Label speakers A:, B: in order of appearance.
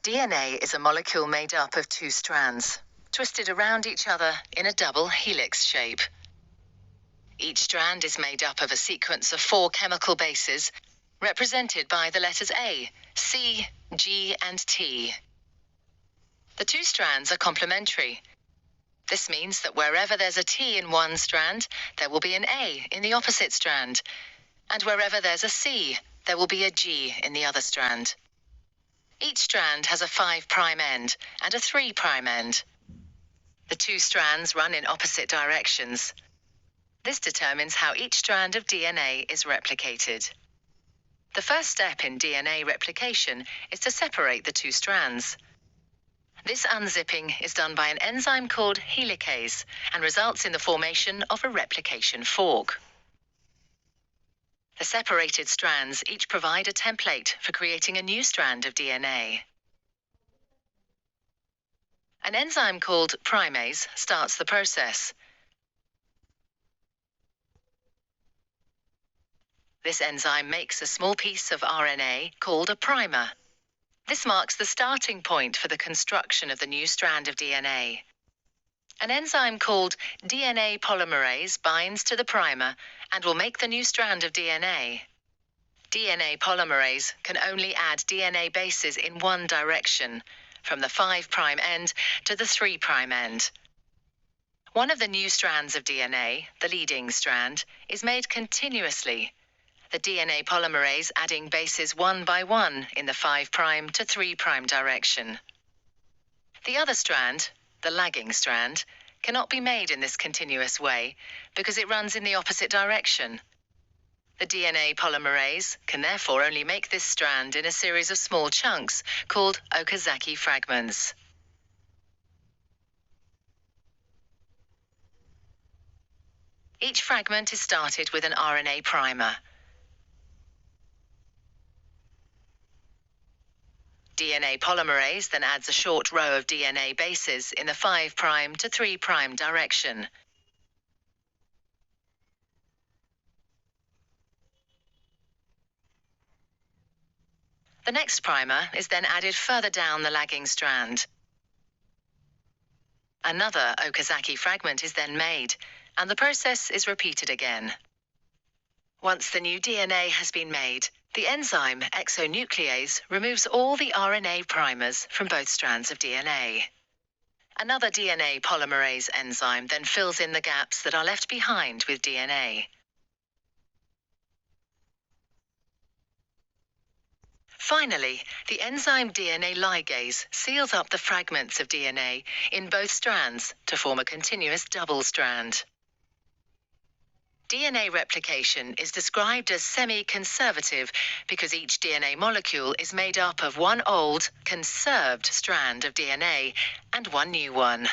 A: DNA is a molecule made up of two strands, twisted around each other in a double helix shape. Each strand is made up of a sequence of 4 chemical bases, represented by the letters A, C, G, and T. The two strands are complementary. This means that wherever there's a T in one strand, there will be an A in the opposite strand, and wherever there's a C, there will be a G in the other strand. Each strand has a 5' end and a 3' end. The two strands run in opposite directions. This determines how each strand of DNA is replicated. The first step in DNA replication is to separate the two strands. This unzipping is done by an enzyme called helicase and results in the formation of a replication fork. The separated strands each provide a template for creating a new strand of DNA. An enzyme called primase starts the process. This enzyme makes a small piece of RNA called a primer. This marks the starting point for the construction of the new strand of DNA. An enzyme called DNA polymerase binds to the primer and will make the new strand of DNA. DNA polymerase can only add DNA bases in one direction, from the 5' end to the 3' end. One of the new strands of DNA, the leading strand, is made continuously, the DNA polymerase adding bases one by one in the 5' to 3' direction. The other strand, the lagging strand, cannot be made in this continuous way because it runs in the opposite direction. The DNA polymerase can therefore only make this strand in a series of small chunks called Okazaki fragments. Each fragment is started with an RNA primer. DNA polymerase then adds a short row of DNA bases in the 5' to 3' direction. The next primer is then added further down the lagging strand. Another Okazaki fragment is then made, and the process is repeated again. Once the new DNA has been made, the enzyme exonuclease removes all the RNA primers from both strands of DNA. Another DNA polymerase enzyme then fills in the gaps that are left behind with DNA. Finally, the enzyme DNA ligase seals up the fragments of DNA in both strands to form a continuous double strand. DNA replication is described as semi-conservative because each DNA molecule is made up of one old, conserved strand of DNA and one new one.